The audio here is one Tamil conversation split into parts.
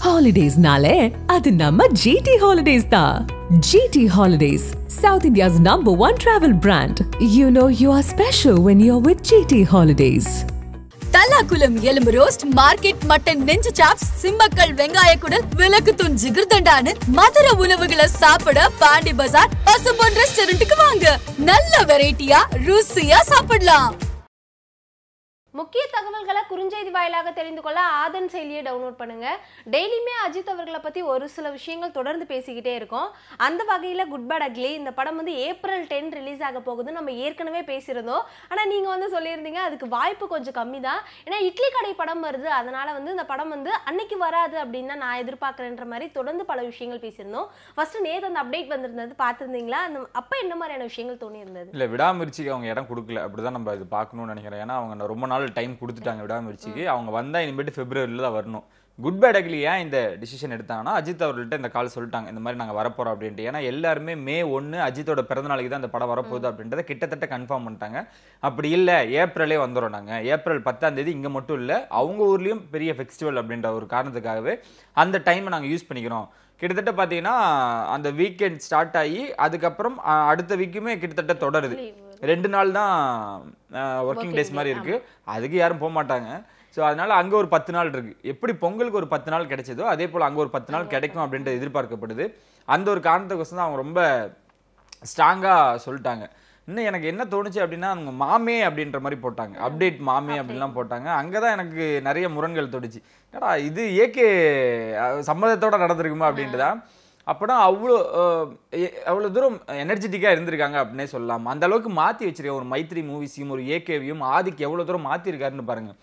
Holidays-nale, adu namma GT Holidays da. GT Holidays, South India's #1 travel brand. You know you are special when you're with GT Holidays. Thallakulam எலும்பு ரோஸ்ட், மார்க்கெட் மட்டன் நெஞ்சு சாப்ஸ், சிம்மக்கல் வெங்காய குடல், விளக்குத்தூண் ஜிகிர்தண்டான்னு மதுர உணவுகளை சாப்பிட பாண்டி பஜார் பசும்பொன் ரெஸ்டாரண்ட்டுக்கு வாங்க. நல்ல வெரைட்டியா ருசியா சாப்பிடலாம். முக்கிய தகவல்களை குறுஞ்செய்தி வாயிலாக தெரிந்து கொள்ள ஆதன் செயலியை டவுன்லோட் பண்ணுங்க. டெய்லியுமே அஜித் அவர்களை பத்தி ஒரு சில விஷயங்கள் தொடர்ந்து பேசிக்கிட்டே இருக்கோம். அந்த வகையில குட் பேட் அக்லி இந்த படம் வந்து ஏப்ரல் 10 ரிலீஸ் ஆக போகுது. நம்ம ஏற்கனவே பேசியிருந்தோம். ஆனா நீங்க வந்து சொல்லியிருந்தீங்க அதுக்கு வாய்ப்பு கொஞ்சம் கம்மி தான். ஏன்னா இட்லி கடை படம் வருது, அதனால வந்து இந்த படம் வந்து அன்னைக்கு வராது அப்படின்னு தான் நான் எதிர்பார்க்கறேன்ற மாதிரி தொடர்ந்து பல விஷயங்கள் பேசியிருந்தோம். ஃபர்ஸ்ட் நேத்து அந்த அப்டேட் வந்திருந்தது, பார்த்திருந்தீங்களா? அப்ப என்ன மாதிரியான விஷயங்கள் தோணி இருந்தது? இல்ல, விடாமுயற்சிக்கு அவங்க இடம் கொடுக்கல, அப்படிதான் நம்ம இது பார்க்கணும்னு நினைக்கிறேன். ஏன்னா அவங்க ரொம்ப நாள் டைம் கொடுத்துட்டாங்க விடாமுயற்சிக்கு. அவங்க வந்தா இனிமேட்டு பிப்ரவரியில தான் வரணும். குட் பேட் அக்லி ஏன் இந்த டிசிஷன் எடுத்தாங்கன்னா, அஜித் அவர்கள்ட்ட இந்த கால் சொல்லிட்டாங்க, இந்த மாதிரி நாங்கள் வரப்போறோம் அப்படின்ட்டு. ஏன்னா எல்லாருமே மே 1 அஜித்தோட பிறந்த நாளைக்கு தான் இந்த படம் வரப்போகுது அப்படின்றத கிட்டத்தட்ட கன்ஃபார்ம் பண்ணிட்டாங்க. அப்படி இல்லை, ஏப்ரலே வந்துடும். நாங்கள் ஏப்ரல் 10ஆம் தேதி இங்கே மட்டும் இல்லை, அவங்க ஊர்லேயும் பெரிய ஃபெஸ்டிவல் அப்படின்ற ஒரு காரணத்துக்காகவே அந்த டைமை நாங்கள் யூஸ் பண்ணிக்கிறோம். கிட்டத்தட்ட பார்த்தீங்கன்னா அந்த வீக்கெண்ட் ஸ்டார்ட் ஆகி அதுக்கப்புறம் அடுத்த வீக்குமே கிட்டத்தட்ட தொடருது. 2 நாள் தான் ஒர்க்கிங் டேஸ் மாதிரி இருக்கு. அதுக்கு யாரும் போக மாட்டாங்க. ஸோ அதனால அங்கே ஒரு 10 நாள் இருக்கு. எப்படி பொங்கலுக்கு ஒரு 10 நாள் கிடைச்சதோ அதே போல் அங்கே ஒரு 10 நாள் கிடைக்கும் அப்படின்றது எதிர்பார்க்கப்படுது. அந்த ஒரு காரணத்துக்கோசம் தான் அவங்க ரொம்ப ஸ்ட்ராங்காக சொல்லிட்டாங்க. இன்னும் எனக்கு என்ன தோணுச்சு அப்படின்னா, அவங்க மாமே அப்படின்ற மாதிரி போட்டாங்க, அப்டேட் மாமே அப்படின்லாம் போட்டாங்க. அங்கே தான் எனக்கு நிறைய முரண்கள் தோணுச்சு. ஏடா இது ஏகே சம்மதத்தோட நடந்திருக்குமா அப்படின்ட்டு தான். அப்போனா அவ்வளோ தூரம் எனர்ஜெட்டிக்காக இருந்திருக்காங்க அப்படின்னே சொல்லலாம். அந்த அளவுக்கு மாற்றி வச்சிருக்கேன். ஒரு மைத்ரி மூவிஸையும் ஒரு ஏகேவையும் ஆதிக்கு எவ்வளோ தூரம் மாற்றிருக்காருன்னு பாருங்க.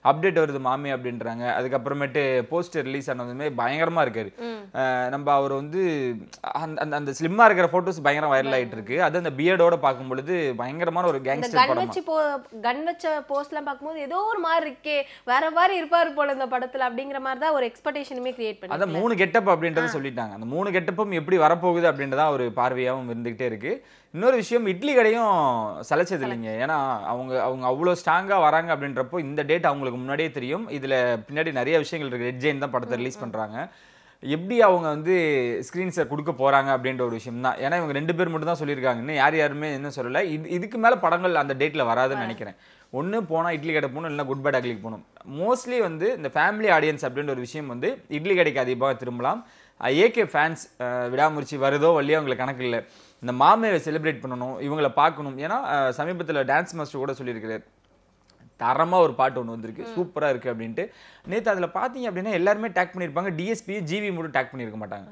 அப்டேட் வருது மாமி அப்படின்றாங்க. அதுக்கப்புறமேட்டு போஸ்டர் ரிலீஸ் ஆனதுமே பயங்கரமா இருக்காரு. நம்ம அவர் வந்து அந்த ஸ்லிம்மா இருக்கிற போட்டோஸ் பயங்கரம் வைரல் ஆயிட்டு இருக்கு. அது அந்த பியர்டோட பார்க்கும் பொழுது பயங்கரமான ஒரு கேங்ஸ்டர் படம். கன் வச்ச போஸ்ட்லாம் பார்க்கும்போது ஏதோ ஒரு மாதிரி இருக்கே, வேற மாதிரி இருப்பாரு போல இந்த படத்துல அப்படிங்கிற மாதிரி தான் ஒரு எக்ஸ்பெக்டேஷனுமே கிரியேட் பண்ணி. அதான் 3 கெட்டப் அப்படின்றத சொல்லிட்டாங்க. அந்த 3 கெட்டப்பும் எப்படி வரப்போகுது அப்படின்றதா ஒரு பார்வையாகவும் இருந்துகிட்டே இருக்கு. இன்னொரு விஷயம், இட்லி கடையும் சலைச்சது இல்லைங்க. ஏன்னா அவங்க அவ்வளோ ஸ்ட்ராங்காக வராங்க அப்படின்றப்போ இந்த டேட் அவங்களுக்கு முன்னாடியே தெரியும். இதில் பின்னாடி நிறைய விஷயங்கள் இருக்குது. ரெட் ஜெயின் தான் படத்தை ரிலீஸ் பண்ணுறாங்க. எப்படி அவங்க வந்து ஸ்க்ரீன்ஸை கொடுக்க போகிறாங்க அப்படின்ற ஒரு விஷயம் தான். ஏன்னா இவங்க 2 பேர் மட்டும் தான் சொல்லியிருக்காங்க, இன்னும் யாருமே என்ன சொல்லலை. இதுக்கு மேலே படங்கள் அந்த டேட்டில் வராதுன்னு நினைக்கிறேன். ஒன்று போனால் இட்லி கடை போகணும், இல்லைன்னா குட் பேட் அக்லிக்கு போகணும். மோஸ்ட்லி வந்து இந்த ஃபேமிலி ஆடியன்ஸ் அப்படின்ற ஒரு விஷயம் வந்து இட்லி கடைக்கு அதிகமாக திரும்பலாம். ஏகே ஃபேன்ஸ் விடாமுயற்சி வருதோ வழியோ அவங்களுக்கு கணக்கு இல்லை. இந்த மாமையை செலிப்ரேட் பண்ணணும், இவங்களை பார்க்கணும். ஏன்னா சமீபத்தில் டான்ஸ் மாஸ்டர் கூட சொல்லியிருக்கிறார், தரமாக ஒரு பாட்டு ஒன்று வந்திருக்கு, சூப்பராக இருக்குது அப்படின்ட்டு. நேற்று அதில் பார்த்தீங்க அப்படின்னா எல்லாருமே டேக் பண்ணியிருப்பாங்க, டிஎஸ்பி ஜிவி மட்டும் டேக் பண்ணியிருக்க மாட்டாங்க.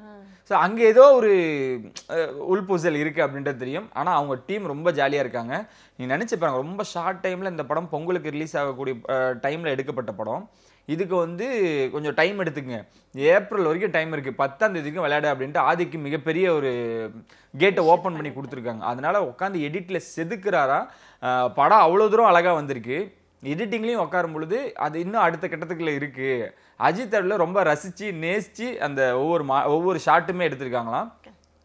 ஸோ அங்கே ஏதோ ஒரு உள்பூசல் இருக்குது அப்படின்றது தெரியும். ஆனால் அவங்க டீம் ரொம்ப ஜாலியாக இருக்காங்க. நீங்கள் நினச்சிப்பாங்க, ரொம்ப ஷார்ட் டைமில் இந்த படம் பொங்கலுக்கு ரிலீஸ் ஆகக்கூடிய டைமில் எடுக்கப்பட்ட படம். இதுக்கு வந்து கொஞ்சம் டைம் எடுத்துக்கங்க, ஏப்ரல் வரைக்கும் டைம் இருக்குது, 10ஆம் தேதிக்கும் விளையாடு அப்படின்ட்டு ஆதிக்கு மிகப்பெரிய ஒரு கேட்டை ஓப்பன் பண்ணி கொடுத்துருக்காங்க. அதனால உட்காந்து எடிட்டில் செதுக்குறாரா. படம் அவ்வளோ தூரம் அழகாக வந்திருக்கு. எடிட்டிங்லேயும் உட்காரும் பொழுது அது இன்னும் அடுத்த கட்டத்துக்குள்ள இருக்குது. அஜித் அவர்கள் ரொம்ப ரசித்து நேசித்து அந்த ஒவ்வொரு ஷாட்டுமே எடுத்திருக்காங்களாம்.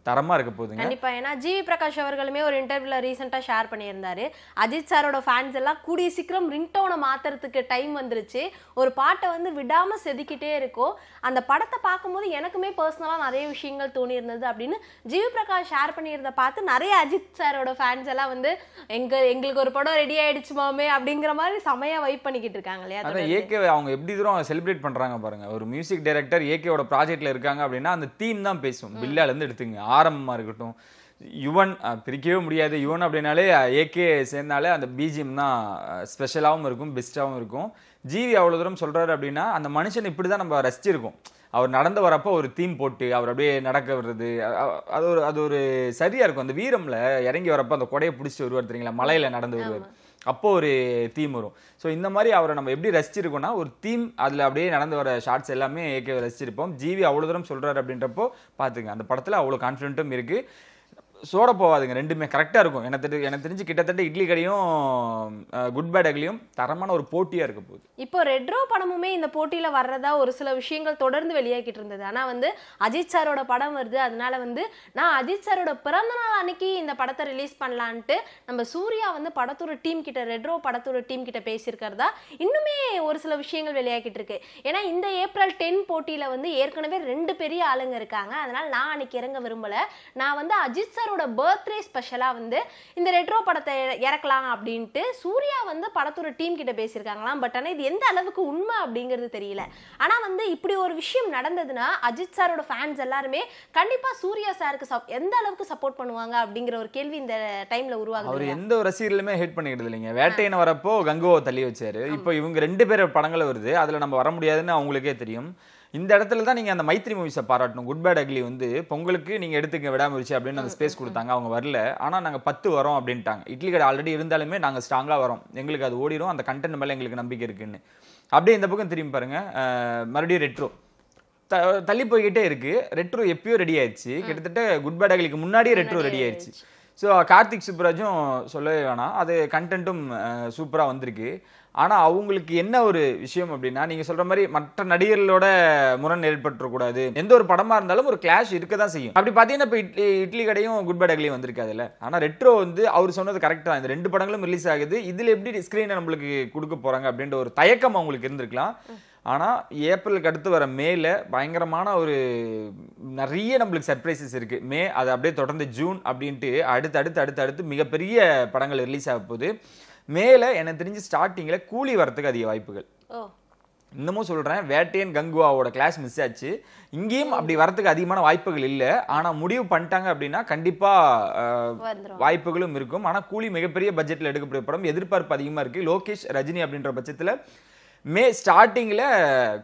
தரமா இருக்க போகுதுங்க கண்டிப்பா. ஏன்னா ஜிவி பிரகாஷ் அவர்களுமே ஒரு இன்டர்வியூல ரீசெண்டா ஷேர் பண்ணியிருந்தாரு, அஜித் சாரோட ஃபேன்ஸ் எல்லாம் கூடிய சீக்கிரம் ரிங்டோனை மாத்துறதுக்கு டைம் வந்துருச்சு, ஒரு பாட்டை வந்து விடாம செதுக்கிட்டே இருக்கும். அந்த படத்தை பார்க்கும்போது எனக்குமே பர்சனலா நிறைய விஷயங்கள் தோணி இருந்தது அப்படின்னு ஜிவி பிரகாஷ் ஷேர் பண்ணியிருந்த பார்த்து நிறைய அஜித் சாரோட ஃபேன்ஸ் எல்லாம் வந்து எங்களுக்கு ஒரு படம் ரெடி ஆயிடுச்சு மாமே அப்படிங்கிற மாதிரி செமையா வைப் பண்ணிக்கிட்டு இருக்காங்க இல்லையா. அதான் ஏகே அவங்க எப்படி தூரம் செலிப்ரேட் பண்றாங்க பாருங்க. ஒரு மியூசிக் டைரக்டர் ஏகேவோட ப்ராஜெக்ட்ல இருக்காங்க அப்படின்னா அந்த தீம் தான் பேசும். பில்லால இருந்து எடுத்துங்க, ஆரம்பமா இருக்கட்டும், யுவன் பிரிக்கவே முடியாது. யுவன் அப்படின்னாலே ஏகே சேர்ந்தாலே அந்த பிஜிஎம் தான் ஸ்பெஷலாகவும் இருக்கும், பெஸ்ட்டாகவும் இருக்கும். ஜிவி அவ்வளோ தூரம் சொல்றாரு அப்படின்னா அந்த மனுஷன் இப்படி தான் நம்ம ரசிச்சிருக்கோம். அவர் நடந்து வரப்போ ஒரு தீம் போட்டு அவர் அப்படியே நடக்க வர்றது, அது ஒரு சரியா இருக்கும். அந்த வீரம்ல இறங்கி வரப்போ அந்த கொடையை பிடிச்சிட்டு வருவார் தெரியுங்களா, மலையில நடந்து வருவார், அப்போ ஒரு தீம் வரும். ஸோ இந்த மாதிரி அவரை நம்ம எப்படி ரசிச்சிருக்கோம்னா ஒரு தீம், அதில் அப்படியே நடந்து வர ஷார்ட்ஸ் எல்லாமே ஏகே ரசிச்சிருப்போம். ஜிவி அவ்வளோ தூரம் சொல்கிறாரு அப்படின்றப்போ பார்த்துங்க, அந்த படத்தில் அவ்வளோ கான்ஃபிடென்ட்டும் இருக்குது. சோட போவாதுங்க, ரெண்டுமே கரெக்டா இருக்கும். எனக்கு தெரிஞ்சு கிட்டத்தட்ட இட்லி கடையும் குட் பேட் அக்லியும் தரமான ஒரு போட்டியா இருக்க போகுது. இப்போ ரெட்ரோ படமுமே இந்த போட்டியில வர்றதா ஒரு சில விஷயங்கள் தொடர்ந்து வெளியாகிட்டு இருந்தது. ஆனா வந்து அஜித் சாரோட படம் வருது, அதனால வந்து நான் அஜித் சாரோட பிறந்த நாள் அன்னைக்கு இந்த படத்தை ரிலீஸ் பண்ணலான்ட்டு நம்ம சூர்யா வந்து படத்தோட டீம் கிட்ட, ரெட்ரோ படத்தோட டீம் கிட்ட பேசியிருக்கிறதா இன்னுமே ஒரு சில விஷயங்கள் வெளியாகிட்டு இருக்கு. ஏன்னா இந்த ஏப்ரல் 10 போட்டியில வந்து ஏற்கனவே 2 பெரிய ஆளுங்க இருக்காங்க. அதனால நான் அன்னைக்கு இறங்க விரும்பல. நான் வந்து அஜித் சாரோட பர்த்டே ஸ்பெஷலா வந்து இந்த ரெட்ரோ படத்தை இறக்கலாம் அப்படின்ட்டு சூர்யா வந்து படத்தோட டீம் கிட்ட பேசியிருக்காங்களாம். பட் ஆனால் இது எந்த அளவுக்கு உண்மை அப்படிங்கிறது தெரியல. ஆனா வந்து இப்படி ஒரு விஷயம் நடந்ததுன்னா அஜித் சாரோட ஃபேன்ஸ் எல்லாருமே கண்டிப்பா சூர்யா சாருக்கு எந்த அளவுக்கு சப்போர்ட் பண்ணுவாங்க அப்படிங்கிற ஒரு கேள்வி இந்த டைம்ல உருவாகுது. அவர் எந்த ஒரு ரசிகர்களுமே ஹேட் பண்ணிக்கிட்டு இல்லைங்க. வேட்டையன் வரப்போ கங்குவை தள்ளி வச்சாரு. இப்போ இவங்க 2 பேர் படங்கள் வருது, அதுல நம்ம வர முடியாதுன்னு அவங்களுக்கே தெரியும். இந்த இடத்துல தான் நீங்க அந்த மைத்ரி மூவிஸை பாராட்டணும். குட் பேட் அக்லி வந்து பொங்கலுக்கு நீங்க எடுத்துக்க விடாமருச்சு அப்படின்னு அந்த ஸ்பேஸ் கொடுத்தாங்க, அவங்க வரல. ஆனா நாங்க 10 வரோம் அப்படின்ட்டாங்க. இட்லி கடை ஆல்ரெடி இருந்தாலுமே நாங்க ஸ்ட்ராங்கா வரோம், எங்களுக்கு அது ஓடிடும், அந்த கண்டென்ட் மேல எங்களுக்கு நம்பிக்கை இருக்குன்னு. அப்படியே இந்த பக்கம் திரும்பி பாருங்க, மறுபடியும் ரெட்ரோ தள்ளி போய்கிட்டே இருக்கு. ரெட்ரோ எப்பயோ ரெடி ஆயிடுச்சு, கிட்டத்தட்ட குட் பேட் அக்லிக்கு முன்னாடியே ரெட்ரோ ரெடி ஆயிடுச்சு. ஸோ கார்த்திக் சுப்ராஜும் சொல்லவே வேணாம், அது கண்டென்ட்டும் சூப்பராக வந்திருக்கு. ஆனால் அவங்களுக்கு என்ன ஒரு விஷயம் அப்படின்னா, நீங்கள் சொல்கிற மாதிரி மற்ற நடிகர்களோட முரண் ஏற்பட்டுறக்கூடாது. எந்த ஒரு படமாக இருந்தாலும் ஒரு கிளாஷ் இருக்க தான் செய்யும். அப்படி பார்த்தீங்கன்னா இப்போ இட்லி கடையும் குட் பேட் அக்லியும் வந்திருக்காதுல்ல. ஆனால் ரெட்ரோ வந்து அவர் சொன்னது கரெக்டாக தான், இந்த 2 படங்களும் ரிலீஸ் ஆகுது, இதில் எப்படி ஸ்க்ரீனை நம்மளுக்கு கொடுக்க போகிறாங்க அப்படின்ற ஒரு தயக்கம் அவங்களுக்கு இருந்திருக்கலாம். ஆனால் ஏப்ரலுக்கு அடுத்து வர மேல பயங்கரமான ஒரு நிறைய நம்மளுக்கு சர்ப்ரைசஸ் இருக்கு. மே அது அப்படியே தொடர்ந்து ஜூன் அப்படின்ட்டு அடுத்து மிகப்பெரிய படங்கள் ரிலீஸ் ஆக போகுது. மேல எனக்கு தெரிஞ்சு ஸ்டார்டிங்ல கூலி வரத்துக்கு அதிக வாய்ப்புகள். இன்னமும் சொல்றேன், வேட்டையன் கங்குவாவோட கிளாஸ் மிஸ் ஆச்சு, இங்கேயும் அப்படி வரத்துக்கு அதிகமான வாய்ப்புகள் இல்லை. ஆனா முடிவு பண்ணிட்டாங்க அப்படின்னா கண்டிப்பா வாய்ப்புகளும் இருக்கும். ஆனா கூலி மிகப்பெரிய பட்ஜெட்ல எடுக்கக்கூடிய படம், எதிர்பார்ப்பு அதிகமா இருக்கு. லோகேஷ் ரஜினி அப்படின்ற பட்சத்துல மே ஸ்டார்டிங்ல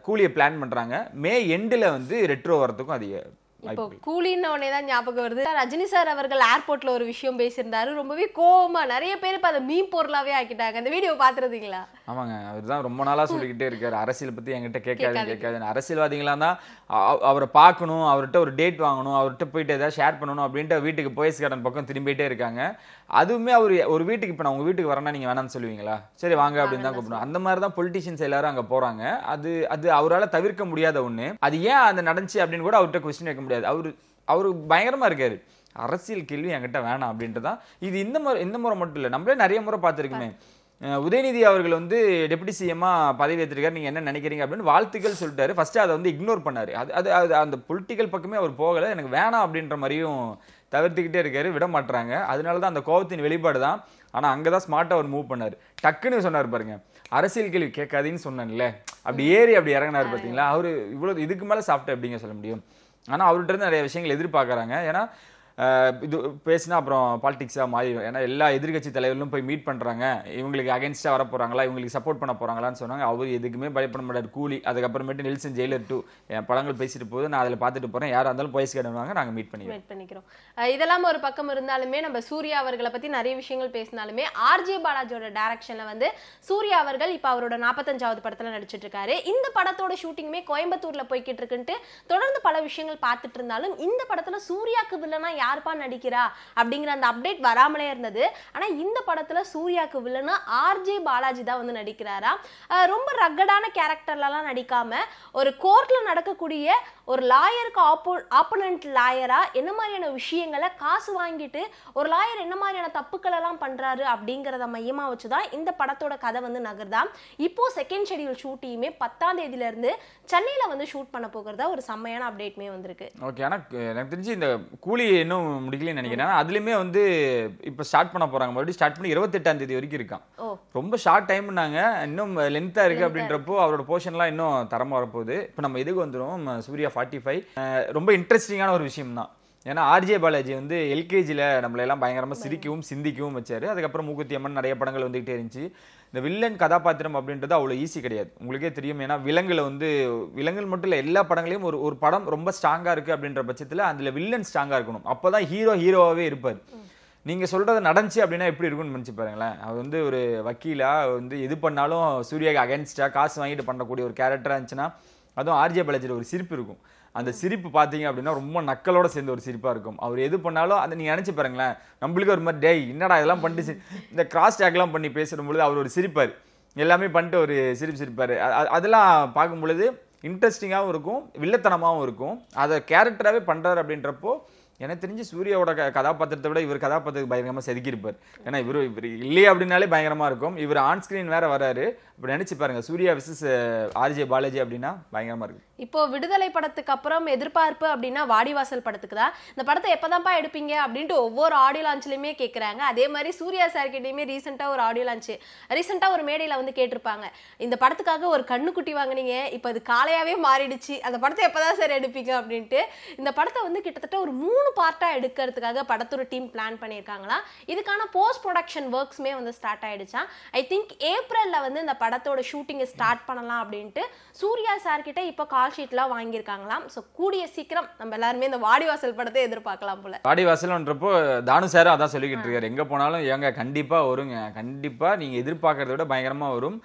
கூலியை பிளான் பண்றாங்க, மே எண்டில் வந்து ரெட்ரோ வரதுக்கும் அதிக. இப்போ கூலின்னு உடனே தான் ஞாபகம் வருது, ரஜினி சார் அவர்கள் ஏர்போர்ட்ல ஒரு விஷயம் பேசியிருந்தாரு, ரொம்பவே கோவமா நிறைய பேர் இப்ப அதை மீம் பொருளாவே ஆக்கிட்டாங்க. அந்த வீடியோ பாத்துறதுங்களா? ஆமாங்க, அவர் தான் ரொம்ப நாளா சொல்லிக்கிட்டே இருக்காரு, அரசியல் பத்தி என்கிட்ட கேட்காது. அரசியல்வாதிகளா தான் அவரை பார்க்கணும், அவர்கிட்ட ஒரு டேட் வாங்கணும், அவர்கிட்ட போயிட்டு ஏதாவது ஷேர் பண்ணணும் அப்படின்ட்டு வீட்டுக்கு போயஸ் கார்டன் பக்கம் திரும்பிட்டே இருக்காங்க. அதுவுமே அவர் ஒரு வீட்டுக்கு, இப்போ நான் உங்க வீட்டுக்கு வரேன்னா நீங்க வேணாம்னு சொல்லுவீங்களா? சரி வாங்க அப்படின்னு தான் கூப்பிடணும். அந்த மாதிரி தான் பொலிட்டிஷியன்ஸ் எல்லாரும் அங்க போறாங்க. அது அவரால் தவிர்க்க முடியாத ஒண்ணு. அது ஏன் அந்த நடந்துச்சு அப்படின்னு கூட அவர்கிட்ட கொஸ்டின் கேட்க முடியாது. அவரு பயங்கரமா இருக்காரு, அரசியல் கேள்வி என்கிட்ட வேணாம் அப்படின்றதான். இது இந்த முறை மட்டும் இல்லை, நம்மளே நிறைய முறை பார்த்துருக்குமே. உதயநிதி அவர்கள் வந்து டெப்யூட்டி சிஎம்மா பதவி ஏற்றிருக்காரு, நீங்க என்ன நினைக்கிறீங்க அப்படின்னு வாழ்த்துக்கள் சொல்லிட்டாரு. ஃபர்ஸ்ட் அதை வந்து இக்னோர் பண்ணாரு. அது அந்த பொலிட்டிக்கல் பக்கமே அவர் போகல, எனக்கு வேணாம் அப்படின்ற மாதிரியும் தவிர்த்துக்கிட்டே இருக்காரு, விட மாட்டாங்க. அதனாலதான் அந்த கோபத்தின் வெளிப்பாடு தான். ஆனா அங்கதான் ஸ்மார்ட்டா அவர் மூவ் பண்ணாரு, டக்குன்னு சொன்னார் பாருங்க, அரசியல் கேள்வி கேட்காதீன்னு சொன்னேன்ல, அப்படி ஏறி அப்படி இறங்கினாரு பாத்தீங்களா. அவரு இவ்வளவு இதுக்கு மேல சாப்பிட்டு எப்படிங்க சொல்ல முடியும்? ஆனா அவர்கிட்ட இருந்து நிறைய விஷயங்கள் எதிர்பார்க்கறாங்க. ஏன்னா இது பேசினா அப்புறம் பாலிடிக்ஸாக மாறிடும். ஏன்னா எல்லா எதிர்கட்சி தலைவர்களும் போய் மீட் பண்ணுறாங்க, இவங்களுக்கு அகேன்ஸ்டாக வர போகிறாங்களா, இவங்களுக்கு சப்போர்ட் பண்ண போகிறாங்களான்னு சொன்னாங்க. அவர் எதுக்குமே பயப்பட மாட்டார். கூலி, அதுக்கப்புறமேட்டு நெல்சன் ஜெயிலர் 2 என் படங்கள் பேசிட்டு போது நான் அதில் பார்த்துட்டு போகிறேன், யாராக இருந்தாலும் போய்ஸ் கேடுவாங்க, நாங்கள் மீட் பண்ணிக்கிறோம். இதெல்லாம் ஒரு பக்கம் இருந்தாலுமே நம்ம சூர்யா அவர்களை பற்றி நிறைய விஷயங்கள் பேசினாலுமே ஆர்ஜே பாலாஜியோட டைரக்ஷனில் வந்து சூர்யா அவர்கள் இப்போ அவரோட 45வது படத்தில் நடிச்சிட்டு இருக்காரு. இந்த படத்தோட ஷூட்டிங்குமே கோயம்புத்தூரில் போய்கிட்டு இருக்குன்ட்டு தொடர்ந்து பல விஷயங்கள் பார்த்துட்டு இருந்தாலும் இந்த படத்தில் சூர்யாக்கு வில்லனா யாருப்பா நடிக்கிறா அப்படிங்கிற அந்த அப்டேட் வராமலே இருந்தது. ஆனா இந்த படத்துல சூர்யாக்கு வில்லனா ஆர்ஜே பாலாஜி தான் வந்து நடிக்கிறாரா. ரொம்ப ரக்கடான கேரக்டர்லாம் நடிக்காம ஒரு கோர்ட்ல நடக்கக்கூடிய ஒரு லாயருக்கு ஆப்போனன்ட் லாயரா என்ன மாதிரியான விஷயங்களை காசு வாங்கிட்டு ஒரு லாயர் என்ன மாதிரியான தப்புக்கள் எல்லாம் பண்றாரு அப்படிங்கறத மையமா வச்சுதான் இந்த படத்தோட கதை வந்து நகர்தா. இப்போ செகண்ட் ஷெட்யூல் ஷூட்டிங்குமே 10ஆம் தேதியில இருந்து சென்னையில வந்து ஷூட் பண்ண போகிறதா ஒரு செம்மையான அப்டேட்மே வந்திருக்கு. ஓகே, ஆனா எனக்கு தெரிஞ்சு இந்த கூலி இன்னும் முடிக்கலன்னு நினைக்கிறேன். அதுலயுமே வந்து இப்ப ஸ்டார்ட் பண்ண போறாங்க, மறுபடியும் ஸ்டார்ட் பண்ணி 28ஆம் தேதி வரைக்கும் இருக்கான். ரொம்ப ஷார்ட் டைம்னாங்க, இன்னும் லென்த்தா இருக்கு அப்படின்றப்போ அவரோட போர்ஷன்லாம் இன்னும் தரமா வரப்போகுது. இப்போ நம்ம இதுக்கு வந்துடும் சூர்யா 45. ரொம்ப இன்ட்ரெஸ்டிங்கான ஒரு விஷயம் தான். ஏன்னா ஆர்ஜே பாலாஜி வந்து எல்கேஜியில் நம்மளெல்லாம் பயங்கரமாக சிரிக்கவும் சிந்திக்கவும் வச்சாரு. அதுக்கப்புறம் மூக்குத்தி அம்மன் நிறைய படங்கள் வந்துகிட்டே இருந்துச்சு. இந்த வில்லன் கதாபாத்திரம் அப்படின்றது அவ்வளோ ஈஸி கிடையாது, உங்களுக்கே தெரியும். ஏன்னா விலங்குகள் மட்டும் இல்லை, எல்லா படங்களையும் ஒரு படம் ரொம்ப ஸ்ட்ராங்காக இருக்குது அப்படின்ற பட்சத்தில் அதில் வில்லன் ஸ்ட்ராங்காக இருக்கணும், அப்போ தான் ஹீரோவாகவே இருப்பார். நீங்கள் சொல்கிறது நடந்துச்சு அப்படின்னா எப்படி இருக்குன்னு நினச்சி பாருங்களேன். அவர் வந்து ஒரு வக்கீலா வந்து எது பண்ணாலும் சூர்யாவுக்கு அகேன்ஸ்டாக காசு வாங்கிட்டு பண்ணக்கூடிய ஒரு கேரக்டராக இருந்துச்சுன்னா அதுவும் ஆர்ஜே பாலாஜியோட ஒரு சிரிப்பு இருக்கும். அந்த சிரிப்பு பார்த்தீங்க அப்படின்னா ரொம்ப நக்கலோட சேர்ந்த ஒரு சிரிப்பா இருக்கும். அவர் எது பண்ணாலும் அதை நீங்க நினைச்சு பாருங்களேன், நம்மளுக்கு ஒரு மாதிரி டேய் என்னடா இதெல்லாம் பண்ணிட்டு இந்த கிராஸ் டேக்லாம் பண்ணி பேசும்பொழுது அவர் ஒரு சிரிப்பார், எல்லாமே பண்ணிட்டு ஒரு சிரிப்பார். அதெல்லாம் பார்க்கும் பொழுது இன்ட்ரெஸ்டிங்காகவும் இருக்கும், வில்லத்தனமாகவும் இருக்கும். அதை கேரக்டராகவே பண்றாரு அப்படின்றப்போ எனக்கு தெரிஞ்சு சூர்யாவோட கதாபாத்திரத்தை விட இவர் கதாபாத்திரத்துக்கு பயங்கரமா செதுக்கியிருப்பார். ஏன்னா இவர் இல்லையே அப்படின்னாலே பயங்கரமா இருக்கும். இவர் ஆன் ஸ்கிரீன் வேற வராரு. அப்படி நினைச்சு பாருங்க, சூர்யா விசஸ் ஆர்ஜே பாலாஜி அப்படின்னா பயங்கரமா இருக்கு. இப்போ விடுதலை படத்துக்கு அப்புறம் எதிர்பார்ப்பு அப்படின்னா வாடிவாசல் படத்துக்கு தான். இந்த படத்தை எப்பதான்ப்பா எடுப்பீங்க அப்படின்ட்டு ஒவ்வொரு ஆடியோ லான்ச்லயுமே கேட்கறாங்க. அதே மாதிரி சூர்யா சார் கிட்டயுமே ரீசெண்டா ஒரு ஆடியோ லான்ச், ரீசெண்டா ஒரு மேடையில வந்து கேட்டிருப்பாங்க, இந்த படத்துக்காக ஒரு கண்ணுக்குட்டி வாங்கினீங்க, இப்போ அது காளையாவே மாறிடுச்சு, அந்த படத்தை எப்பதான் சார் எடுப்பீங்க அப்படின்ட்டு. இந்த படத்தை வந்து கிட்டத்தட்ட ஒரு 3 பார்ட்டா எடுக்கிறதுக்காக படத்தோட டீம் பிளான் பண்ணியிருக்காங்களா. இதுக்கான போஸ்ட் ப்ரொடக்ஷன் ஒர்க்ஸ்மே வந்து ஸ்டார்ட் ஆயிடுச்சான். ஐ திங்க் ஏப்ரல்ல வந்து இந்த படத்தோட ஷூட்டிங் ஸ்டார்ட் பண்ணலாம் அப்படின்ட்டு சூர்யா சார் கிட்ட இப்போ கால் ஷீட்லாம் வாங்கியிருக்காங்களாம். ஸோ கூடிய சீக்கிரம் நம்ம எல்லாருமே இந்த வாடிவாசல் படத்தை எதிர்பார்க்கலாம் போல. வாடிவாசல்ன்றப்போ தானு சாரும் அதான் சொல்லிக்கிட்டு இருக்காரு, எங்க போனாலும் எங்க கண்டிப்பா வருங்க, கண்டிப்பா நீங்க எதிர்பார்க்கறத விட பயங்கரமா வரும்.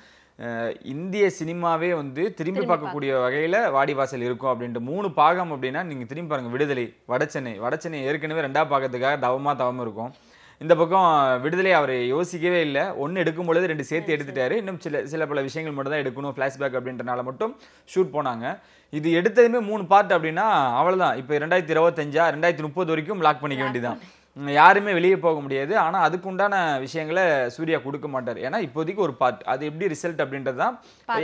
இந்திய சினிமாவே வந்து திரும்பி பார்க்கக்கூடிய வகையில வாடிவாசல் இருக்கும் அப்படின்ட்டு 3 பாகம் அப்படின்னா நீங்க திரும்பி பாருங்க. விடுதலை, வடச்சென்னை ஏற்கனவே 2ஆம் பாகத்துக்காக தவம் இருக்கும். இந்த பக்கம் விடுதலை அவர் யோசிக்கவே இல்லை, 1 எடுக்கும் பொழுது 2 சேர்த்து எடுத்துட்டாரு. இன்னும் சில பல விஷயங்கள் மட்டும் தான் எடுக்கணும், ஃபிளாஷ்பேக் அப்படின்றனால மட்டும் ஷூட் போனாங்க. இது எடுத்ததுமே 3 பார்ட் அப்படின்னா அவ்வளவுதான். இப்போ 2025 2030 வரைக்கும் லாக் பண்ணிக்க வேண்டியதான், யாருமே வெளியே போக முடியாது. ஆனா அதுக்குண்டான விஷயங்களை சூர்யா கொடுக்க மாட்டார். ஏன்னா இப்போதைக்கு ஒரு பார்ட், அது எப்படி ரிசல்ட் அப்படின்றது தான்.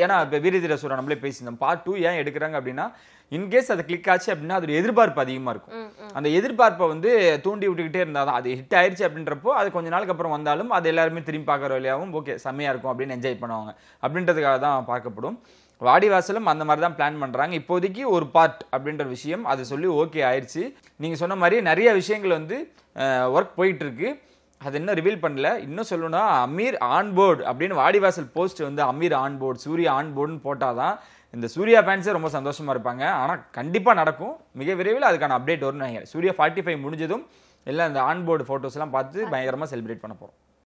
ஏன்னா இப்போ வீரதீர சூரா நம்மளே பேசியிருந்தோம், பார்ட் 2 ஏன் எடுக்கிறாங்க அப்படின்னா இன்கேஸ் அது கிளிக் ஆச்சு அப்படின்னா அது எதிர்பார்ப்பு அதிகமா இருக்கும். அந்த எதிர்பார்ப்பை வந்து தூண்டி விட்டுக்கிட்டே இருந்தாதான் அது ஹிட் ஆயிடுச்சு அப்படின்றப்போ அது கொஞ்ச நாளுக்கு அப்புறம் வந்தாலும் அது எல்லாருமே திரும்பி பார்க்குற வழியாகவும் ஓகே செம்மையா இருக்கும் அப்படின்னு என்ஜாய் பண்ணுவாங்க அப்படின்றதுக்காக தான் பார்க்கப்படும். வாடிவாசலும் அந்த மாதிரி தான் பிளான் பண்றாங்க. இப்போதைக்கு ஒரு பார்ட் அப்படின்ற விஷயம் அது சொல்லி ஓகே ஆயிடுச்சு. நீங்க சொன்ன மாதிரி நிறைய விஷயங்கள் வந்து ஒர்க் போயிட்டு இருக்கு, அது இன்னும் ரிவீல் பண்ணல. இன்னும் சொல்லணும்னா அமீர் ஆன்போர்டு அப்படின்னு வாடிவாசல் போஸ்ட் வந்து அமீர் ஆன்போர்டு, சூர்யா ஆன்போர்டுன்னு போட்டாதான் இந்த சூர்யா ஃபேன்ஸே ரொம்ப சந்தோஷமா இருப்பாங்க. ஆனால் கண்டிப்பா நடக்கும், மிக விரைவில் அதுக்கான அப்டேட் வரும்னு நினைக்கிறேன். சூர்யா 45 முடிஞ்சதும் எல்லாம் இந்த ஆன்போர்டு ஃபோட்டோஸ் எல்லாம் பார்த்து பயங்கரமா செலிப்ரேட் பண்ண போறோம்.